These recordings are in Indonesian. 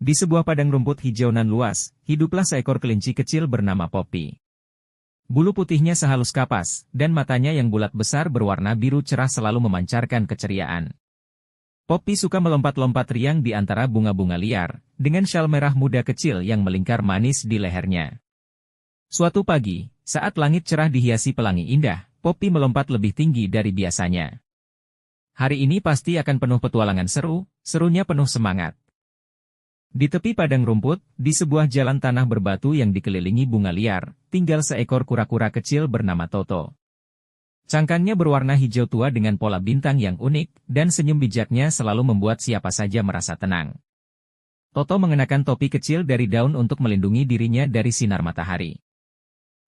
Di sebuah padang rumput hijau nan luas, hiduplah seekor kelinci kecil bernama Poppy. Bulu putihnya sehalus kapas, dan matanya yang bulat besar berwarna biru cerah selalu memancarkan keceriaan. Poppy suka melompat-lompat riang di antara bunga-bunga liar, dengan syal merah muda kecil yang melingkar manis di lehernya. Suatu pagi, saat langit cerah dihiasi pelangi indah, Poppy melompat lebih tinggi dari biasanya. Hari ini pasti akan penuh petualangan seru, serunya penuh semangat. Di tepi padang rumput, di sebuah jalan tanah berbatu yang dikelilingi bunga liar, tinggal seekor kura-kura kecil bernama Toto. Cangkangnya berwarna hijau tua dengan pola bintang yang unik, dan senyum bijaknya selalu membuat siapa saja merasa tenang. Toto mengenakan topi kecil dari daun untuk melindungi dirinya dari sinar matahari.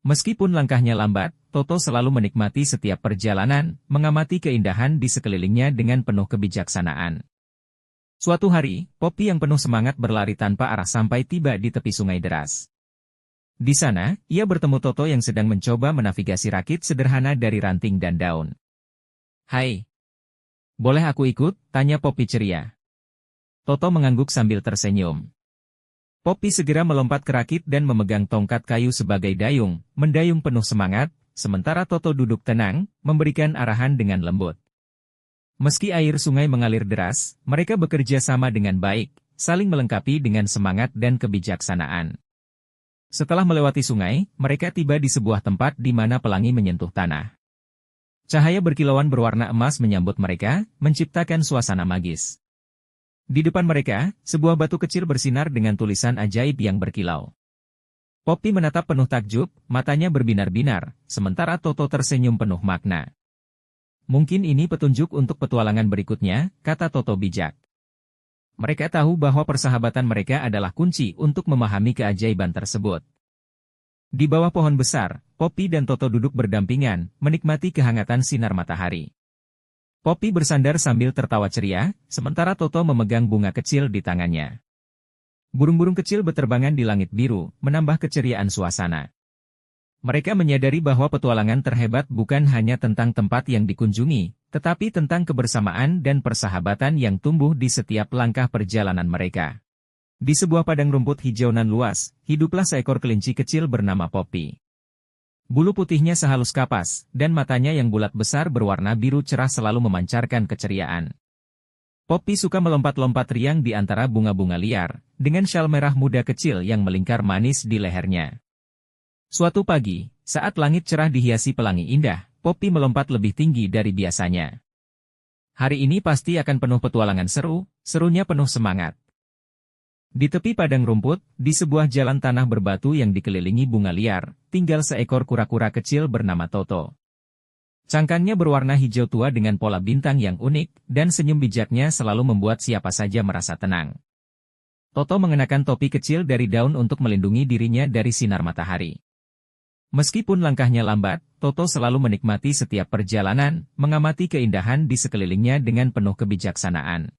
Meskipun langkahnya lambat, Toto selalu menikmati setiap perjalanan, mengamati keindahan di sekelilingnya dengan penuh kebijaksanaan. Suatu hari, Poppy yang penuh semangat berlari tanpa arah sampai tiba di tepi sungai deras. Di sana, ia bertemu Toto yang sedang mencoba menavigasi rakit sederhana dari ranting dan daun. "Hai, boleh aku ikut?" tanya Poppy ceria. Toto mengangguk sambil tersenyum. Poppy segera melompat ke rakit dan memegang tongkat kayu sebagai dayung, mendayung penuh semangat, sementara Toto duduk tenang, memberikan arahan dengan lembut. Meski air sungai mengalir deras, mereka bekerja sama dengan baik, saling melengkapi dengan semangat dan kebijaksanaan. Setelah melewati sungai, mereka tiba di sebuah tempat di mana pelangi menyentuh tanah. Cahaya berkilauan berwarna emas menyambut mereka, menciptakan suasana magis. Di depan mereka, sebuah batu kecil bersinar dengan tulisan ajaib yang berkilau. Poppy menatap penuh takjub, matanya berbinar-binar, sementara Toto tersenyum penuh makna. "Mungkin ini petunjuk untuk petualangan berikutnya," kata Toto bijak. Mereka tahu bahwa persahabatan mereka adalah kunci untuk memahami keajaiban tersebut. Di bawah pohon besar, Poppy dan Toto duduk berdampingan, menikmati kehangatan sinar matahari. Poppy bersandar sambil tertawa ceria, sementara Toto memegang bunga kecil di tangannya. Burung-burung kecil beterbangan di langit biru, menambah keceriaan suasana. Mereka menyadari bahwa petualangan terhebat bukan hanya tentang tempat yang dikunjungi, tetapi tentang kebersamaan dan persahabatan yang tumbuh di setiap langkah perjalanan mereka. Di sebuah padang rumput hijau nan luas, hiduplah seekor kelinci kecil bernama Poppy. Bulu putihnya sehalus kapas, dan matanya yang bulat besar berwarna biru cerah selalu memancarkan keceriaan. Poppy suka melompat-lompat riang di antara bunga-bunga liar, dengan syal merah muda kecil yang melingkar manis di lehernya. Suatu pagi, saat langit cerah dihiasi pelangi indah, Poppy melompat lebih tinggi dari biasanya. Hari ini pasti akan penuh petualangan seru, serunya penuh semangat. Di tepi padang rumput, di sebuah jalan tanah berbatu yang dikelilingi bunga liar, tinggal seekor kura-kura kecil bernama Toto. Cangkangnya berwarna hijau tua dengan pola bintang yang unik, dan senyum bijaknya selalu membuat siapa saja merasa tenang. Toto mengenakan topi kecil dari daun untuk melindungi dirinya dari sinar matahari. Meskipun langkahnya lambat, Toto selalu menikmati setiap perjalanan, mengamati keindahan di sekelilingnya dengan penuh kebijaksanaan.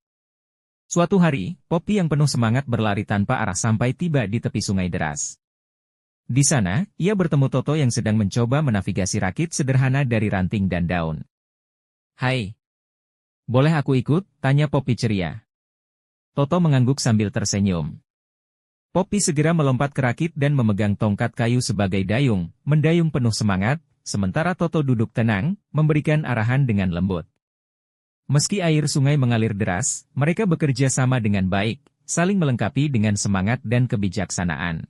Suatu hari, Poppy yang penuh semangat berlari tanpa arah sampai tiba di tepi sungai deras. Di sana, ia bertemu Toto yang sedang mencoba menavigasi rakit sederhana dari ranting dan daun. "Hai, boleh aku ikut?" tanya Poppy ceria. Toto mengangguk sambil tersenyum. Poppy segera melompat ke rakit dan memegang tongkat kayu sebagai dayung, mendayung penuh semangat, sementara Toto duduk tenang, memberikan arahan dengan lembut. Meski air sungai mengalir deras, mereka bekerja sama dengan baik, saling melengkapi dengan semangat dan kebijaksanaan.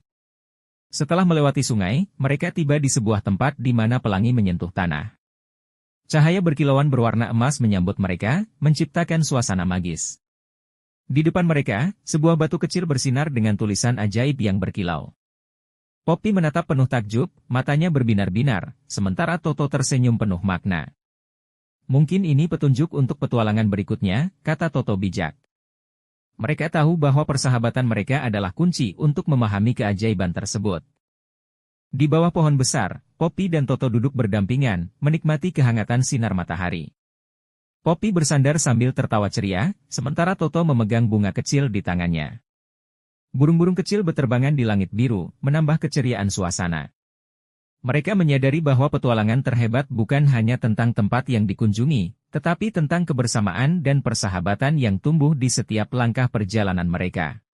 Setelah melewati sungai, mereka tiba di sebuah tempat di mana pelangi menyentuh tanah. Cahaya berkilauan berwarna emas menyambut mereka, menciptakan suasana magis. Di depan mereka, sebuah batu kecil bersinar dengan tulisan ajaib yang berkilau. Poppy menatap penuh takjub, matanya berbinar-binar, sementara Toto tersenyum penuh makna. "Mungkin ini petunjuk untuk petualangan berikutnya," kata Toto bijak. Mereka tahu bahwa persahabatan mereka adalah kunci untuk memahami keajaiban tersebut. Di bawah pohon besar, Poppy dan Toto duduk berdampingan, menikmati kehangatan sinar matahari. Poppy bersandar sambil tertawa ceria, sementara Toto memegang bunga kecil di tangannya. Burung-burung kecil beterbangan di langit biru, menambah keceriaan suasana. Mereka menyadari bahwa petualangan terhebat bukan hanya tentang tempat yang dikunjungi, tetapi tentang kebersamaan dan persahabatan yang tumbuh di setiap langkah perjalanan mereka.